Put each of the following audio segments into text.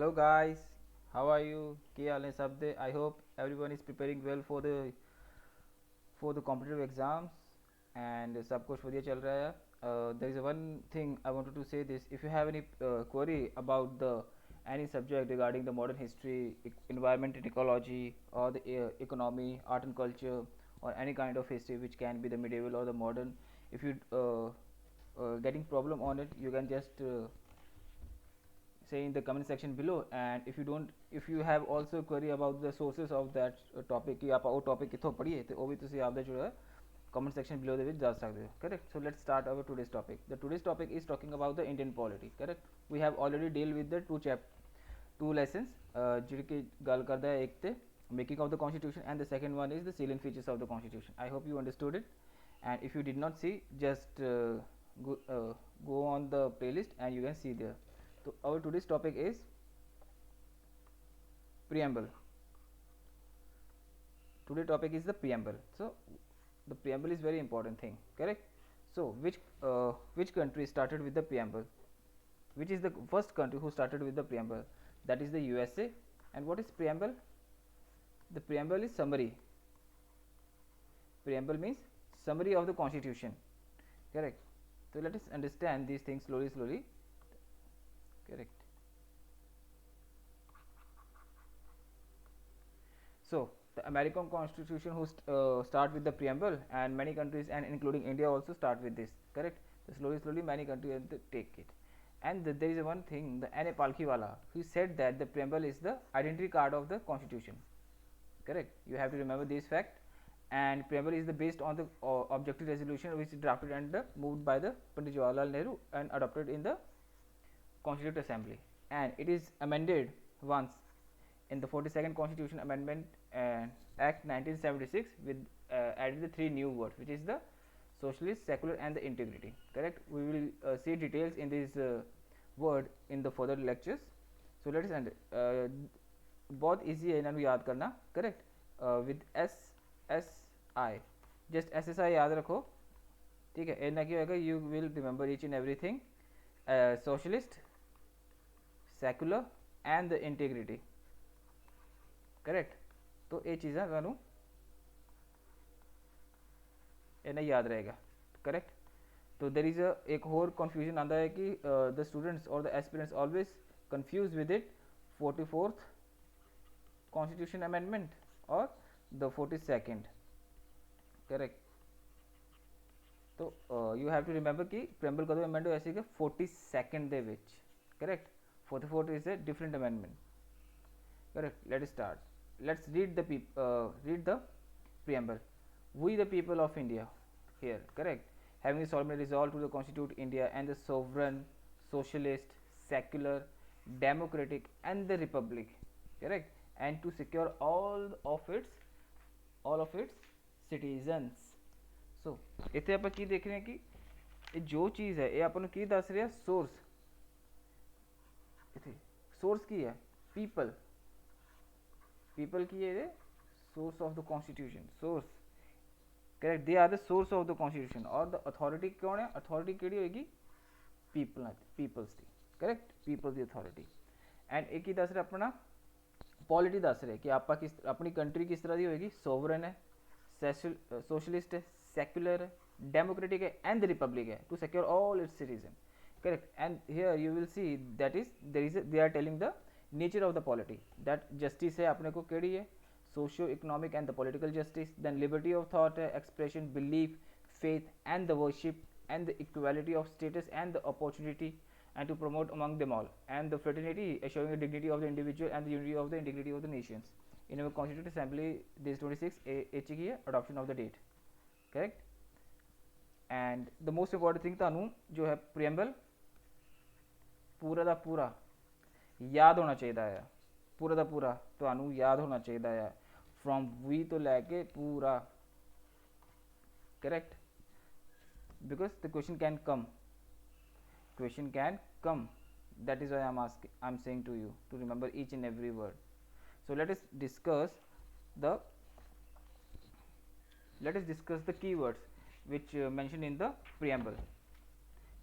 Hello guys, how are you? क्या हाल है सब दे? I hope everyone is preparing well for the competitive exams and सब कुछ बढ़िया चल रहा है. There is one thing I wanted to say this. If you have any query about the any subject regarding the modern history, environment and ecology, or the economy, art and culture, or any kind of history which can be the medieval or the modern, if you getting problem on it, you can just say in the comment section below. And if you have also query about the sources of that topic कि आप वो topic कितों पढ़िए तो वो भी ਤੁਸੀਂ ਆਪਦਾ जो है comment section below ਦੇ ਵਿੱਚ ਦੱਸ ਸਕਦੇ ਹੋ. Correct. So let's start our today's topic. The today's topic is talking about the Indian polity. Correct. We have already deal with the two lessons ਜਿਹੜੇ ਕਿ ਗੱਲ ਕਰਦਾ ਹੈ ਇੱਕ ਤੇ making of the constitution, and the second one is the salient features of the constitution. I hope you understood it, and if you did not see, just go on the playlist and you can see there. So our today's topic is preamble. Today topic is the preamble. So the preamble is very important thing, correct? So which country started with the preamble? Which is the first country who started with the preamble? That is the USA. And what is preamble? The preamble is summary. Preamble means summary of the constitution, correct? So let us understand these things slowly, correct? So the American Constitution who start with the preamble, and many countries and including India also start with this, correct? So slowly many countries take it. And there is one thing, the N.A. Palkhiwala, who said that the preamble is the identity card of the constitution, correct? You have to remember this fact. And preamble is the based on the objective resolution which is drafted and moved by the Pandit Jawaharlal Nehru and adopted in the Constituent Assembly, and it is amended once in the 42nd Constitution Amendment Act 1976 with added the three new words, which is the socialist, secular, and the integrity. Correct. We will see details in this word in the further lectures. So let us end. बहुत easy है इन्हें याद करना, correct? With SSI, just SSI याद रखो, ठीक है? इतना क्या होगा? You will remember each and everything. Socialist, secular, and the integrity, correct? तो ये चीज़ा ਤੁਹਾਨੂੰ इन्हें याद रहेगा, correct? तो देर इज़ एक और कन्फ्यूजन आता है कि द स्टूडेंट्स और the aspirants always confuse with it 44th constitution amendment और द 42nd, करेक्ट? तो यू हैव टू रिमेंबर कि प्रेम्बल कदों अमेंड होया सीगा 42nd ਦੇ ਵਿੱਚ, correct? 44th is a different amendment, correct? Let us start. Let's read the preamble. We the people of India, here, correct, having solemnly resolved to constitute India and the sovereign, socialist, secular, democratic, and the republic, correct, and to secure all of its citizens. So ਇੱਥੇ ਆਪਾਂ ਕੀ ਦੇਖ ਰਹੇ ਹਾਂ ਕਿ ਇਹ ਜੋ ਚੀਜ਼ ਹੈ ਇਹ ਆਪਾਂ ਨੂੰ ਕੀ ਦੱਸ ਰਿਹਾ? ਸੋਰਸ. ਇੱਥੇ ਸੋਰਸ ਕੀ ਹੈ? ਪੀਪਲ ਕੀ ਹੈ? source of the constitution, source, correct? They are the source of the constitution. और the authority कौन है? authority केड़ी होएगी? people's the, correct? people the authority. and एक ही दस रहे अपना पॉलिटी दस रहे कि आपा किस अपनी कंट्री किस तरह की होएगी? सोवरन है, सोशलिस्ट है, सेक्युलर है, डेमोक्रेटिक है, एंड द रिपब्लिक है, to secure all its citizen, correct? And here you will see that is they are telling the nature of the polity, that justice है अपने को केड़ी है? Socio economic and the political justice, then liberty of thought, expression, belief, faith, and the worship, and the equality of status and the opportunity, and to promote among them all, and the fraternity, assuring the dignity of the individual and the unity of the integrity of the nations. In our Constituent Assembly, this 26 HE adoption of the date, correct? And the most important thing ਤੁਹਾਨੂੰ जो है preamble पूरा ਦਾ पूरा याद होना चाहिए है, पूरा ਦਾ पूरा ਤੁਹਾਨੂੰ याद होना चाहिए है, फ्रॉम वी तो लैके पूरा, correct? Because the question can come, that is why I'm saying to you to remember each and every word. So let us discuss the keywords which mentioned in the preamble,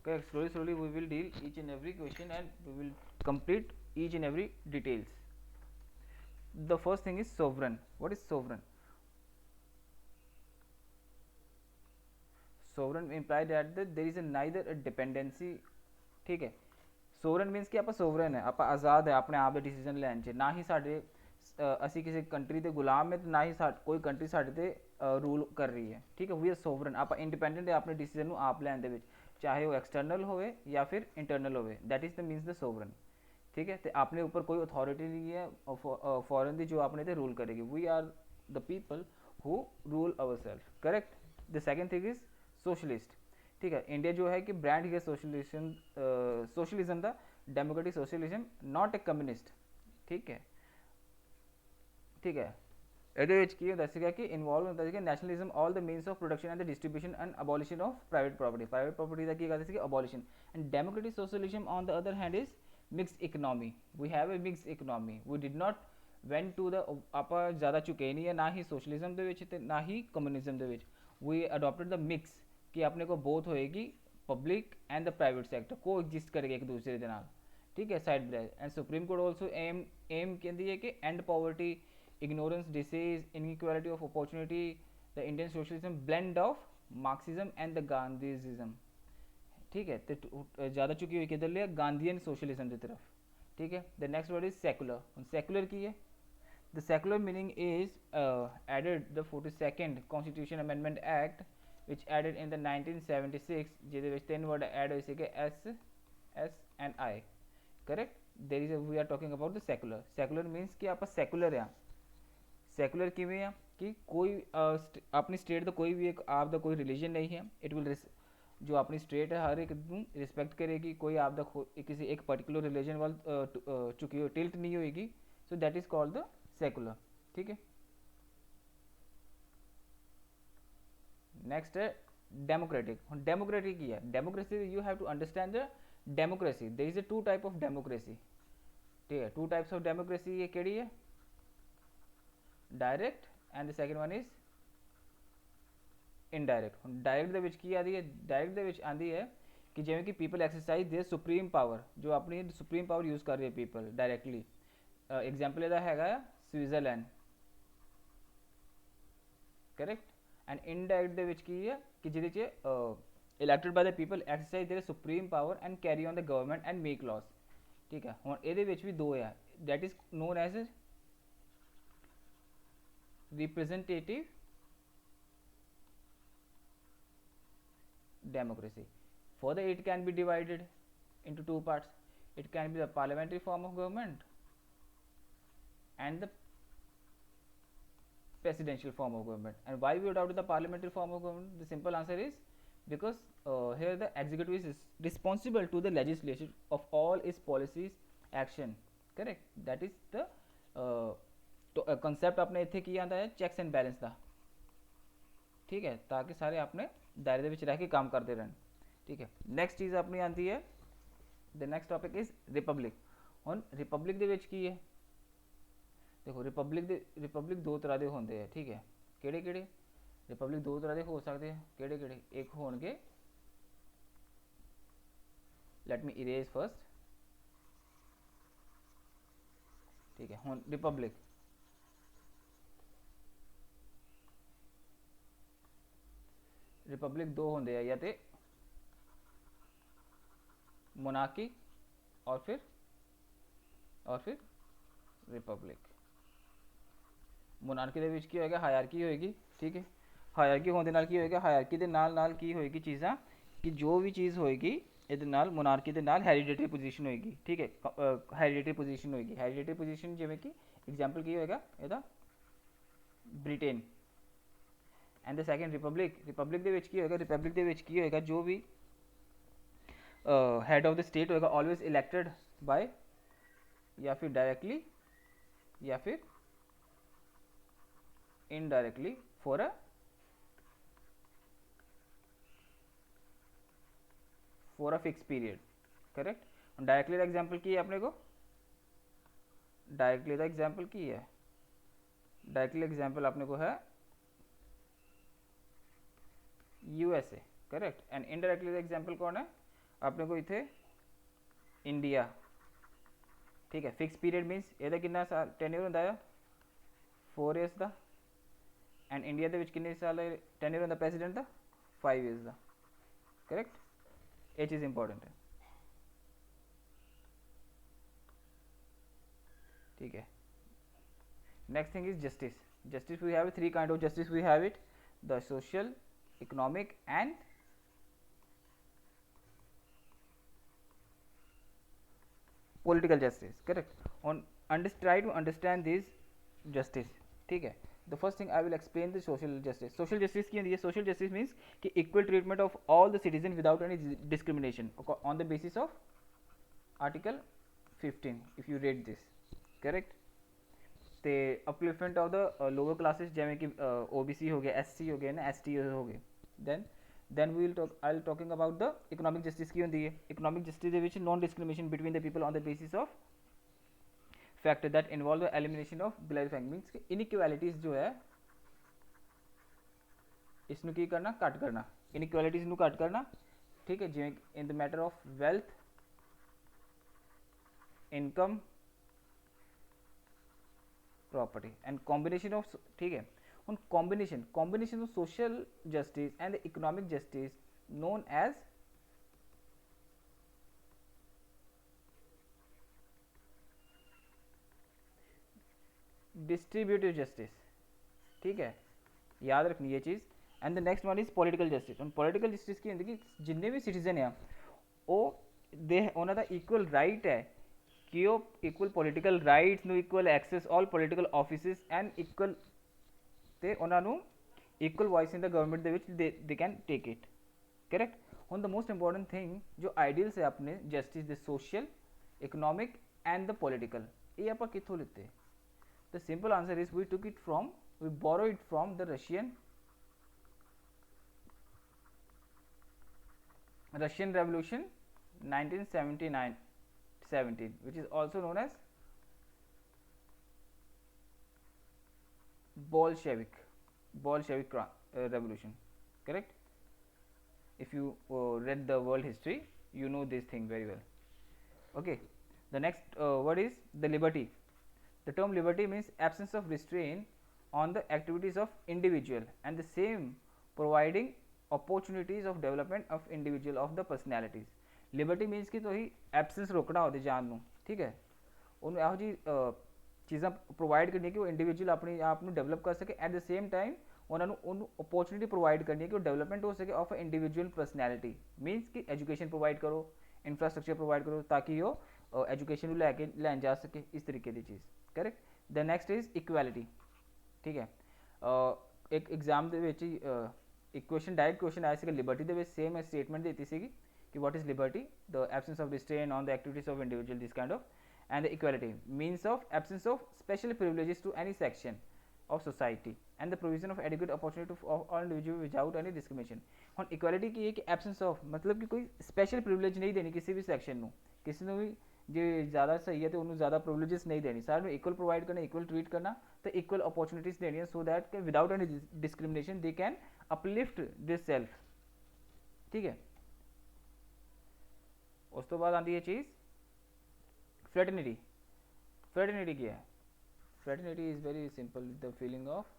correct. Slowly we will deal each and every question and we will complete each and every details. The first thing is sovereign. What is sovereign? Sovereign imply that there is a neither a dependency, ठीक है. Sovereign means कि ਆਪਾਂ sovereign ਹੈ, ਆਪਾਂ ਆਜ਼ਾਦ ਹੈ ਆਪਣੇ ਆਪ ਦੇ ਡਿਸੀਜਨ ਲੈਣ 'ਚ, ਨਾ ਹੀ ਸਾਡੇ ਅਸੀਂ ਕਿਸੇ ਕੰਟਰੀ ਦੇ ਗੁਲਾਮ ਹੈ ਤੇ ਨਾ ਹੀ ਕੋਈ ਕੰਟਰੀ ਸਾਡੇ ਤੇ ਰੂਲ ਕਰ ਰਹੀ ਹੈ, ਠੀਕ ਹੈ. ਵੀ ਆਰ ਸੋਵਰਨ, ਆਪਾਂ ਇੰਡੀਪੈਂਡੈਂਟ ਹੈ ਆਪਣੇ ਡਿਸੀਜਨ ਨੂੰ ਆਪ ਲੈਣ ਦੇ ਵਿੱਚ, ਚਾਹੇ ਉਹ ਐਕਸਟਰਨਲ ਹੋਵੇ ਜਾਂ ਫਿਰ ਇੰਟਰਨਲ ਹੋਵੇ. That is the means the sovereign, ठीक है. तो अपने ऊपर कोई अथॉरिटी नहीं है फॉरेन की जो अपने ते रूल करेगी. We are the people who rule our self, correct. The second thing is socialist, ठीक है. इंडिया जो है कि ब्रांड है सोशलिज्म का, democratic socialism, not a communist, ठीक है. ठीक है. ਇਹਦੇ ਵਿੱਚ ਕੀ ਹੁੰਦਾ ਸੀਗਾ ਕਿ ਇਨਵੋਲਵ ਹੁੰਦਾ ਸੀਗਾ nationalism, all the means of production and the distribution and abolition of private property. Private property ਦਾ ਕੀ ਕਰਦੇ ਸੀਗੇ? Abolition. And democratic socialism on the other hand is mixed economy. We have a mixed economy. We did not went to the, ਆਪਾਂ ਜ਼ਿਆਦਾ ਝੁਕੇ ਨਹੀਂ ਹੈ ਨਾ ਹੀ socialism ਦੇ ਵਿੱਚ ਤੇ ਨਾ ਹੀ ਕਮਿਊਨਿਜ਼ਮ ਦੇ ਵਿੱਚ. ਵੀ ਅਡੋਪਟਡ ਦ ਮਿਕਸ ਕਿ ਆਪਣੇ ਕੋਲ ਬੋਥ ਹੋਏਗੀ, public and the private sector coexist ਕਰੇਗਾ ਇੱਕ ਦੂਸਰੇ ਦੇ ਨਾਲ, ਠੀਕ ਹੈ, side by. And supreme court also aim ਕਹਿੰਦੀ ਹੈ ਕਿ and poverty, ignorance, disease, inequality of opportunity. The Indian socialism blend of Marxism and the Gandhism, ठीक है. तो ज़्यादा चुकी हुई किधर लिया? गांधीयन सोशलिज्म की तरफ, ठीक है. The next word is secular. Secular की है, the secular meaning is added the 42nd constitution amendment act which added in the 1976, ਜਿਹਦੇ ਵਿੱਚ ਤਿੰਨ ਵਰਡ ਐਡ ਹੋਏ ਸੀਗੇ, S and I, correct. there is a, we are talking about the secular. secular means ਕਿ ਆਪਾਂ secular ਆ. Secular ਕਿਵੇਂ ਆ ਕਿ ਕੋਈ ਆਪਣੀ ਸਟੇਟ ਦਾ ਕੋਈ ਵੀ ਇੱਕ ਆਪ ਦਾ ਕੋਈ ਰਿਲੀਜਨ ਨਹੀਂ ਹੈ. ਇਟ ਵਿਲ ਜੋ ਆਪਣੀ ਸਟੇਟ ਹੈ ਹਰ ਇੱਕ ਨੂੰ ਰਿਸਪੈਕਟ ਕਰੇਗੀ. ਕੋਈ ਆਪ ਦਾ ਕਿਸੇ ਇੱਕ ਪਰਟੀਕੂਲਰ ਰਿਲੀਜਨ ਵੱਲ ਝੁਕੀ ਹੋਈ ਟਿਲਟ ਨਹੀਂ ਹੋਏਗੀ. So that is called the secular, ਠੀਕ ਹੈ. ਨੈਕਸਟ ਹੈ ਡੈਮੋਕ੍ਰੈਟਿਕ. ਹੁਣ ਡੈਮੋਕ੍ਰੈਟਿਕ ਕੀ ਹੈ? Democracy you have to understand the democracy. There is a two type of democracy, ठीक है. टू टाइप्स ऑफ डेमोक्रेसी ये केड़ी है? Direct and the second one is indirect. ਹੁਣ ਡਾਇਰੈਕਟ ਦੇ ਵਿੱਚ ਕੀ ਆਦੀ ਹੈ? ਡਾਇਰੈਕਟ ਦੇ ਵਿੱਚ ਆਂਦੀ ਹੈ ਕਿ ਜਿਵੇਂ ਕਿ people exercise their supreme power, ਜੋ ਆਪਣੀ ਸੁਪਰੀਮ ਪਾਵਰ ਯੂਜ਼ ਕਰ ਰਹੀ ਹੈ ਪੀਪਲ ਡਾਇਰੈਕਟਲੀ. ਐਗਜ਼ਾਮਪਲ ਇਹਦਾ ਹੈਗਾ ਸਵਿਟਜ਼ਰਲੈਂਡ, ਕਰੈਕਟ. ਐਂਡ ਇਨਡਾਇਰੈਕਟ ਦੇ ਵਿੱਚ ਕੀ ਹੈ ਕਿ ਜਿਹਦੇ 'ਚ elected by the people exercise their supreme power and carry on the government and make laws, ਠੀਕ ਹੈ. ਹੁਣ ਇਹਦੇ ਵਿੱਚ ਵੀ ਦੋ ਆ. That is known as representative democracy. Further, it can be divided into two parts. It can be the parliamentary form of government and the presidential form of government. And why we adopt the parliamentary form of government? The simple answer is because here the executive is responsible to the legislature of all its policies action, correct. That is the concept ਆਪਣੇ ਇੱਥੇ ਕੀ ਆਉਂਦਾ ਹੈ? Checks and balance ਦਾ, ਠੀਕ ਹੈ, ਤਾਂ ਕਿ ਸਾਰੇ ਆਪਣੇ ਦਾਇਰੇ ਦੇ ਵਿੱਚ ਰਹਿ ਕੇ ਕੰਮ ਕਰਦੇ ਰਹਿਣ, ਠੀਕ ਹੈ. ਨੈਕਸਟ ਚੀਜ਼ ਆਪਣੀ ਆਉਂਦੀ ਹੈ, the next topic is republic. ਹੁਣ ਰਿਪਬਲਿਕ ਦੇ ਵਿੱਚ ਕੀ ਹੈ? ਦੇਖੋ ਰਿਪਬਲਿਕ ਦੋ ਤਰ੍ਹਾਂ ਦੇ ਹੁੰਦੇ ਆ, ਠੀਕ ਹੈ. ਕਿਹੜੇ ਕਿਹੜੇ ਰਿਪਬਲਿਕ ਦੋ ਤਰ੍ਹਾਂ ਦੇ ਹੋ ਸਕਦੇ ਆ? ਕਿਹੜੇ ਕਿਹੜੇ? ਇੱਕ ਹੋਣਗੇ, ਲੈਟ ਮੀ ਇਰੇਜ਼ ਫਸਟ, ਠੀਕ ਹੈ. ਹੁਣ ਰਿਪਬਲਿਕ रिपब्लिक दो होंगे या तो मोनार्की और फिर रिपब्लिक. मोनार्की दे विच की होएगा? हायरकी होएगी, ठीक है. हायरकी होने नाल की होएगा? हायरकी दे नाल की होएगी चीज़ां कि जो भी चीज़ होएगी इहदे नाल मोनार्की दे नाल हेरिडेटरी पोजीशन होएगी, ठीक है. हेरिडेटरी पोजीशन होएगी. हेरिडेटरी पोजीशन जिवें कि एग्जाम्पल की होएगा इहदा? Britain. And the second republic. Republic दे विच की होएगा? रिपब्लिक दे विच की होएगा? जो भी हेड ऑफ द स्टेट होएगा ऑलवेज इलेक्टेड बाय या फिर डायरेक्टली या फिर indirectly for a fix period, correct. Directly का एग्जाम्पल की है अपने को? डायरेक्टली का एग्जाम्पल की है? डायरेक्टली एग्जाम्पल अपने को है USA, करेक्ट. एंड इनडायरेक्टली का एग्जाम्पल कौन है? अपने को इतने इंडिया, ठीक है, फिक्स पीरियड मीनस ਇਹਦਾ ਕਿੰਨਾ ਸਾਲ ਟੈਨਿਓਰ ਹੁੰਦਾ ਆ 4 ਇयर्स ਦਾ, ਐਂਡ ਇੰਡੀਆ ਦੇ ਵਿੱਚ ਕਿੰਨੇ ਸਾਲ ਟੈਨਿਓਰ ਹੁੰਦਾ ਪ੍ਰੈਜ਼ੀਡੈਂਟ ਦਾ 5 ਇयर्स ਦਾ, ਕਰੈਕਟ। ਇਹ ਚੀਜ਼ ਇੰਪੋਰਟੈਂਟ ਹੈ, ठीक है। Next thing is justice. Justice we have three kind of justice we have it, the social, economic and political justice, correct। on try to understand this justice, ठीक है। the first thing I will explain the social justice। social justice की होती है, social justice means कि equal treatment of all the citizens without any discrimination on the basis of article 15 if you read this, correct। ਤੇ ਅਪਲਿਫਮੈਂਟ of the lower classes ਜਿਵੇਂ ਕਿ OBC ਹੋ ਗਿਆ, SC ਹੋ ਗਿਆ ਨਾ, ST ਹੋ ਗਏ। then we will talk, I'll talking about the economic justice ਕੀ ਹੁੰਦੀ ਹੈ। economic justice ਦੇ ਵਿੱਚ non discrimination between the people on the basis of factor that involve the elimination of clarifying means ਕਿ inequalities ਜੋ ਹੈ ਇਸ ਨੂੰ ਕੀ ਕਰਨਾ, ਘੱਟ ਕਰਨਾ, inequalities ਨੂੰ ਘੱਟ ਕਰਨਾ, ਠੀਕ ਹੈ। ਜਿਵੇਂ in the matter of wealth, income, property and combination of, ठीक है। on combination of social justice and the economic justice known as distributive justice, ठीक है, याद रखनी ये चीज़। And the next one is political justice. ਹੁਣ पॉलिटिकल जस्टिस की ਹੁੰਦੀ कि जिन्ने भी सिटीजन ਆ ਉਹ ਦੇ ਉਹਨਾਂ ਦਾ ਇਕੁਅਲ ਰਾਈਟ ਹੈ ਕਿ ਉਹ ਇਕੁਅਲ ਪੋਲੀਟੀਕਲ ਰਾਈਟਸ ਨੂੰ, equal access all political offices and equal, ਤੇ ਉਹਨਾਂ ਨੂੰ equal voice in the government ਦੇ ਵਿੱਚ they can take it, correct. ਹੁਣ ਦ ਮੋਸਟ ਇੰਪੋਰਟੈਂਟ ਥਿੰਗ ਜੋ ਆਈਡੀਅਲਸ ਹੈ ਆਪਣੇ ਜਸਟਿਸ ਦੇ social, economic and the political, ਇਹ ਆਪਾਂ ਕਿੱਥੋਂ ਲਿੱਤੇ। The simple answer is we took it from, we borrow it from the Russian Revolution 1917, which is also known as Bolshevik revolution, correct। if you read the world history you know this thing very well, okay। the next word is the liberty। the term liberty means absence of restraint on the activities of individual and the same providing opportunities of development of individual of the personalities। liberty means कि तो ही absence रोकना होती जान ਨੂੰ, ठीक है। ਉਹਨੂੰ ਇਹੋ ਜਿਹੀ ਚੀਜ਼ਾਂ ਪ੍ਰੋਵਾਈਡ ਕਰਨੀ ਕਿ ਉਹ ਇੰਡੀਵਿਜੂਅਲ ਆਪਣੇ ਆਪ ਨੂੰ ਡਿਵੈਲਪ ਕਰ ਸਕੇ, ਐਟ ਦ ਸੇਮ ਟਾਈਮ ਉਹਨਾਂ ਨੂੰ ਉਹਨੂੰ ਓਪਰਚੁਨਿਟੀ ਪ੍ਰੋਵਾਈਡ ਕਰਨੀ ਹੈ ਕਿ ਉਹ ਡਿਵੈਲਪਮੈਂਟ ਹੋ ਸਕੇ ਆਫ ਇੰਡੀਵਿਜੂਅਲ ਪਰਸਨੈਲਿਟੀ। ਮੀਨਸ ਕਿ ਐਜੂਕੇਸ਼ਨ ਪ੍ਰੋਵਾਈਡ ਕਰੋ, ਇਨਫਰਾਸਟਰਕਚਰ ਪ੍ਰੋਵਾਈਡ ਕਰੋ ਤਾਂ ਕਿ ਉਹ ਐਜੂਕੇਸ਼ਨ ਨੂੰ ਲੈਣ ਜਾ ਸਕੇ, ਇਸ ਤਰੀਕੇ ਦੀ ਚੀਜ਼, correct. The next is equality, ਠੀਕ ਹੈ। ਇੱਕ ਐਗਜ਼ਾਮ ਦੇ ਵਿੱਚ ਇੱਕ ਕੁਐਸਚਨ, ਡਾਇਰੈਕਟ ਕੁਐਸਚਨ ਆਇਆ ਸੀਗਾ ਲਿਬਰਟੀ ਦੇ ਵਿੱਚ, ਸੇਮ ਸਟੇਟਮੈਂਟ ਦਿੱਤੀ ਸੀਗੀ ਕਿ what is liberty, the absence of restraint on the activities of individual, this kind of, and the equality means of absence of special privileges to any section of society and the provision of adequate opportunity to all individuals without any discrimination। ਹੁਣ equality ਕੀ ਹੈ ਕਿ absence of मतलब कि कोई special privilege नहीं देनी किसी भी section ਨੂੰ, किसी ਨੂੰ भी ਜੇ ਜ਼ਿਆਦਾ ਸਹੀ ਹੈ ਤੇ ਉਹਨੂੰ ਜ਼ਿਆਦਾ privileges नहीं देनी, सारे ਨੂੰ equal provide करना, equal treat करना ਤੇ equal opportunities देनी so that without any discrimination they can uplift this self, ठीक है। ਉਸ ਤੋਂ ਬਾਅਦ ਆਉਂਦੀ ਹੈ ਚੀਜ਼ fraternity। fraternity क्या है? fraternity is very simple, the feeling of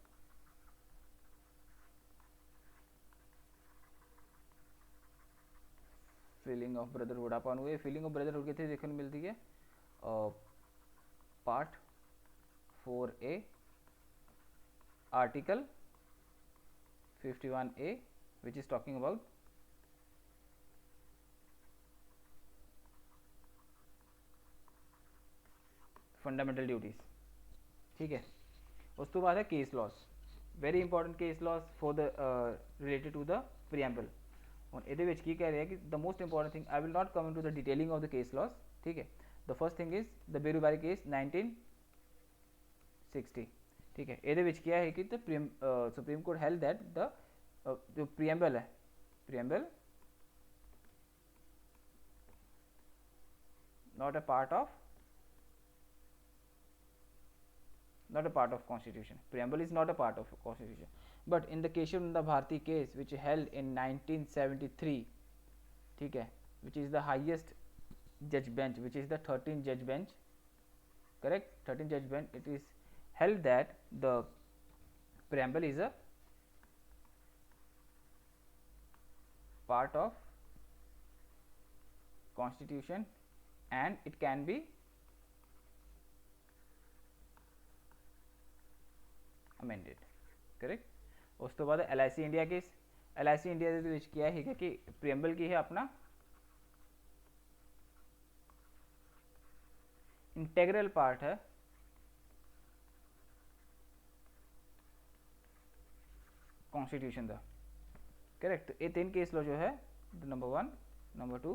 brotherhood। ਆਪਾਂ ਨੂੰ ਇਹ feeling of brotherhood ਕਿੱਥੇ ਦੇਖਣ ਨੂੰ ਮਿਲਦੀ ਹੈ? part 4A article 51A which is talking about fundamental duties, ठीक है। उस तो बाद है case laws, very important case laws for the related to the preamble. और ये की कह रहे हैं कि the most important thing, I will not come to the detailing of the case laws, ठीक है। The first thing is the Berubari case 1960, ठीक है। ये क्या है कि the supreme court held that the जो प्रीएम्बल है, preamble not a part of constitution, preamble is not a part of constitution, but in the Keshav Nanda Bharati case which held in 1973, ठीक है, which is the highest judge bench, which is the 13th judge bench, correct, 13th judge bench, it is held that the preamble is a part of constitution and it can be amended, correct। उस तो बाद LIC India case, LIC India ਦੇ ਵਿੱਚ ਕੀ ਹੈ ਕਿ preamble ਕੀ ਹੈ ਆਪਣਾ इंटेग्रल पार्ट है कॉन्स्टिट्यूशन का, करेक्ट। ये तीन केस लो जो है, number 1, number 2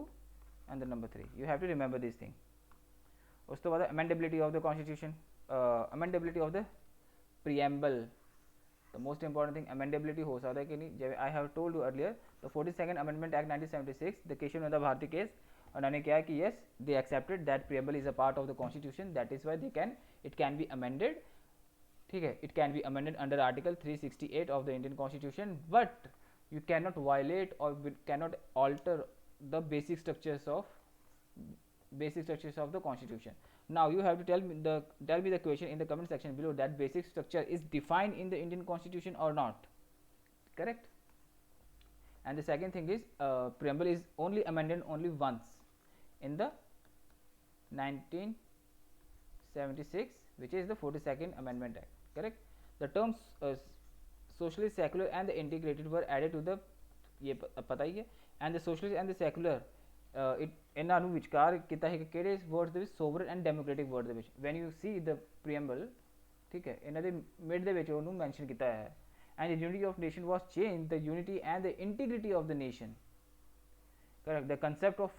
and the number 3, you have to remember this thing. उस तो बाद amendability of the constitution, amendability of the preamble, the most important thing, amendability हो सकता है कि नहीं। जब I have told you earlier the 42nd amendment act 1976, the Kesavananda Bharati case, उन्होंने क्या है कि yes they accepted that preamble is a part of the constitution, that is why they can, it can be amended, ठीक है, it can be amended under article 368 of the Indian constitution, but you cannot violate or cannot alter the basic structures of the constitution. Now you have to tell me the question in the comment section below that basic structure is defined in the Indian constitution or not, correct। and the second thing is preamble is only amended only once in the 1976, which is the 42nd amendment act, correct। the terms socialist, secular and the integrated were added to the, ये पता ही है, and the socialist and the secular ਇਹਨਾਂ ਨੂੰ ਵਿਚਕਾਰ ਕੀਤਾ ਹੈ ਕਿਹੜੇ word ਦੇ ਵਿੱਚ, sovereign and democratic word ਦੇ ਵਿੱਚ। when you see the preamble, ਠੀਕ ਹੈ, ਇਹਨਾਂ ਦੇ ਮਿਡ ਦੇ ਵਿੱਚ ਉਹਨੂੰ ਮੈਂਸ਼ਨ ਕੀਤਾ ਹੈ। and the unity of nation was changed, the unity and the integrity of the nation, correct। the concept of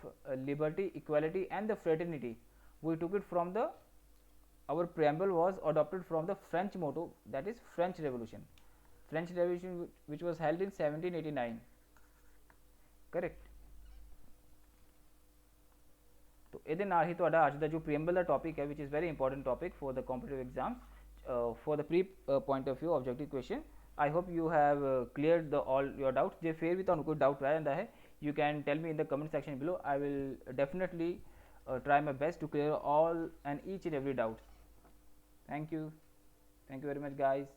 liberty, equality and the fraternity, we took it from the, our preamble was adopted from the French motto, that is French Revolution, which was held in 1789, correct। तो ਇਹਦੇ ਨਾਲ ਹੀ ਤੁਹਾਡਾ ਅੱਜ ਦਾ ਜੋ preamble ਦਾ topic ਹੈ, which is very important topic for the competitive exams, for the pre point of view objective question, I hope you have cleared all your doubts। ਜੇ ਫਿਰ ਵੀ ਤੁਹਾਨੂੰ ਕੋਈ doubt ਰਹਿ ਜਾਂਦਾ ਹੈ, you can tell me in the comment section below, I will definitely try my best to clear all and each and every doubt। thank you very much guys।